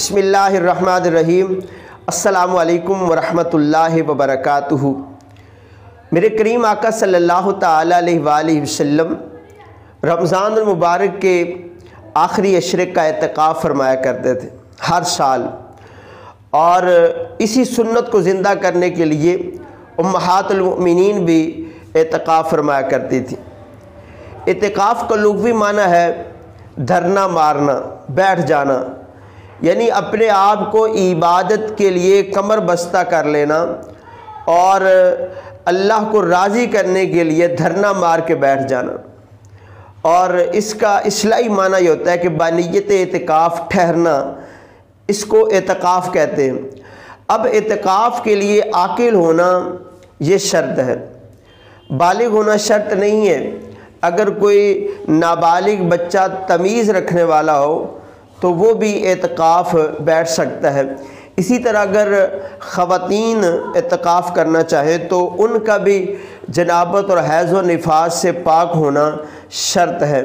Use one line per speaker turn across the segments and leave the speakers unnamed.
بسم اللہ الرحمن الرحیم۔ السلام علیکم ورحمۃ اللہ وبرکاتہ۔ میرے کریم آقا صلی اللہ تعالیٰ علیہ وآلہ وسلم رمضان المبارک کے آخری عشرے کا اعتکاف فرمایا کرتے تھے ہر سال، اور اسی سنت کو زندہ کرنے کے لیے امہات المؤمنین بھی اعتکاف فرمایا کرتی تھی۔ اعتکاف کا لغوی معنی ہے دھرنا مارنا، بیٹھ جانا، یعنی اپنے آپ کو عبادت کے لیے کمر بستہ کر لینا اور اللہ کو راضی کرنے کے لیے دھرنا مار کے بیٹھ جانا۔ اور اس کا اصطلاحی معنی یہ ہوتا ہے کہ بنیت اعتکاف ٹھہرنا، اس کو اعتکاف کہتے ہیں۔ اب اعتکاف کے لیے عاقل ہونا یہ شرط ہے، بالغ ہونا شرط نہیں ہے۔ اگر کوئی نابالغ بچہ تمیز رکھنے والا ہو تو وہ بھی اعتکاف بیٹھ سکتا ہے۔ اسی طرح اگر خواتین اعتکاف کرنا چاہے تو ان کا بھی جنابت اور حیض و نفاس سے پاک ہونا شرط ہے۔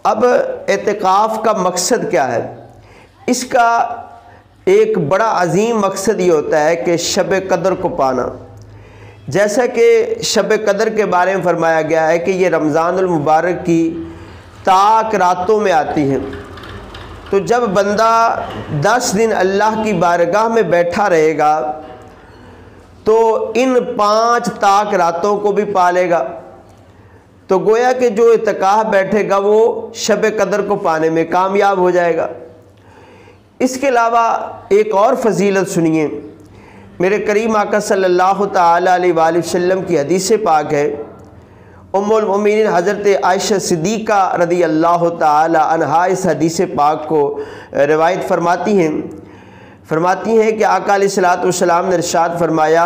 اب اعتکاف کا مقصد کیا ہے؟ اس کا ایک بڑا عظیم مقصد یہ ہوتا ہے کہ شب قدر کو پانا۔ جیسا کہ شب قدر کے بارے میں فرمایا گیا ہے کہ یہ رمضان المبارک کی طاق راتوں میں آتی ہے، تو جب بندہ 10 دن اللہ کی بارگاہ میں بیٹھا رہے گا تو ان 5 طاق راتوں کو بھی پالے گا، تو گویا کہ جو اعتکاف بیٹھے گا وہ شب قدر کو پانے میں کامیاب ہو جائے گا۔ اس کے علاوہ ایک اور فضیلت سنیے، میرے کریم آقا صلی اللہ تعالیٰ علیہ وآلہ وسلم کی حدیث پاک ہے۔ ام المؤمنین حضرت عائشہ صدیقہ رضی اللہ تعالی عنہا اس حدیث پاک کو روایت فرماتی ہیں کہ آقا علیہ الصلوۃ والسلام نے ارشاد فرمایا،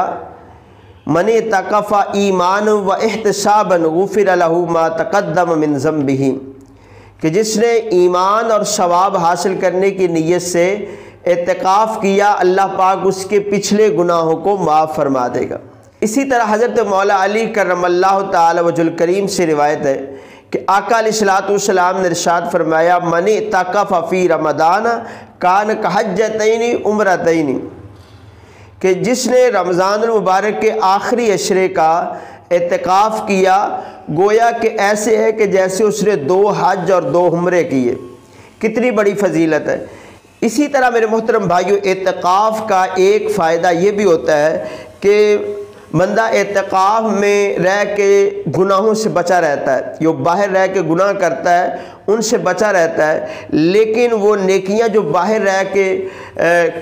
من اعتکف ایمانا و احتسابا غفر له ما تقدم من ذنبہ، کہ جس نے ایمان اور ثواب حاصل کرنے کی نیت سے اعتکاف کیا، اللہ پاک اس کے پچھلے گناہوں کو معاف فرما دے گا۔ اسی طرح حضرت مولا علی کرم اللہ تعالی وجہ الکریم سے روایت ہے کہ آقا علیہ الصلوۃ والسلام نے ارشاد فرمایا، من اعتکف فی رمضان کان کحجتین عمرتین، کہ جس نے رمضان المبارک کے آخری عشرے کا اعتکاف کیا گویا کہ ایسے ہے کہ جیسے اس نے 2 حج اور 2 عمرے کیے۔ کتنی بڑی فضیلت ہے۔ اسی طرح میرے محترم بھائیو، اعتکاف کا ایک فائدہ یہ بھی ہوتا ہے کہ بندہ اعتکاف میں رہ کے گناہوں سے بچا رہتا ہے۔ جو باہر رہ کے گناہ کرتا ہے ان سے بچا رہتا ہے، لیکن وہ نیکیاں جو باہر رہ کے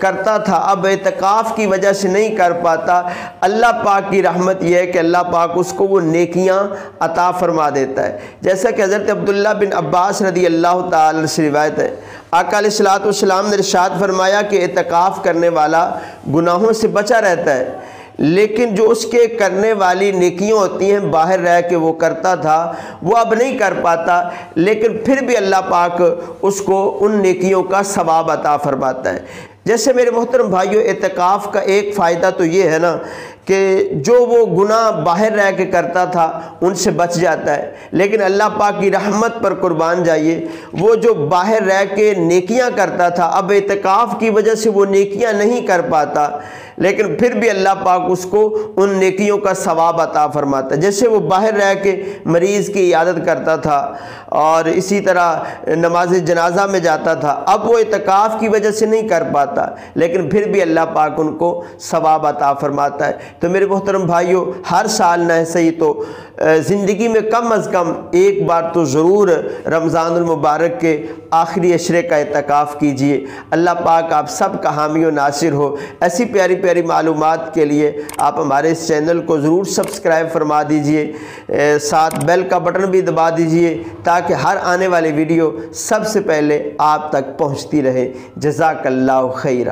کرتا تھا اب اعتکاف کی وجہ سے نہیں کر پاتا۔ اللہ پاک کی رحمت یہ ہے کہ اللہ پاک اس کو وہ نیکیاں عطا فرما دیتا ہے۔ جیسا کہ حضرت عبداللہ بن عباس رضی اللہ تعالی سے روایت ہے، آقا علیہ الصلوۃ والسلام نے ارشاد فرمایا کہ اعتکاف کرنے والا گناہوں سے بچا رہتا ہے، لیکن جو اس کے کرنے والی نیکیاں ہوتی ہیں باہر رہ کے وہ کرتا تھا وہ اب نہیں کر پاتا، لیکن پھر بھی اللہ پاک اس کو ان نیکیوں کا ثواب عطا فرماتا ہے۔ جیسے میرے محترم بھائیو، اعتکاف کا ایک فائدہ تو یہ ہے نا کہ جو وہ گناہ باہر رہ کے کرتا تھا ان سے بچ جاتا ہے، لیکن اللہ پاک کی رحمت پر قربان جائیے، وہ جو باہر رہ کے نیکیاں کرتا تھا اب اعتکاف کی وجہ سے وہ نیکیاں نہیں کر پاتا، لیکن پھر بھی اللہ پاک اس کو ان نیکیوں کا ثواب عطا فرماتا ہے۔ جیسے وہ باہر رہ کے مریض کی عیادت کرتا تھا اور اسی طرح نماز جنازہ میں جاتا تھا، اب وہ اعتکاف کی وجہ سے نہیں کر پاتا، لیکن پھر بھی اللہ پاک ان کو ثواب عطا فرماتا ہے۔ تو میرے محترم بھائیوں، ہر سال نہ صحیح تو زندگی میں کم از کم ایک بار تو ضرور رمضان المبارک کے آخری عشرے کا اعتکاف کیجئے۔ اللہ پاک آپ سب کا حامی و ناصر ہو۔ ایسی پیاری پیاری معلومات کے لیے آپ ہمارے اس چینل کو ضرور سبسکرائب فرما دیجئے، ساتھ بیل کا بٹن بھی دبا دیجئے تاکہ ہر آنے والی ویڈیو سب سے پہلے آپ تک پہنچتی رہے۔ جزاک اللہ خیر۔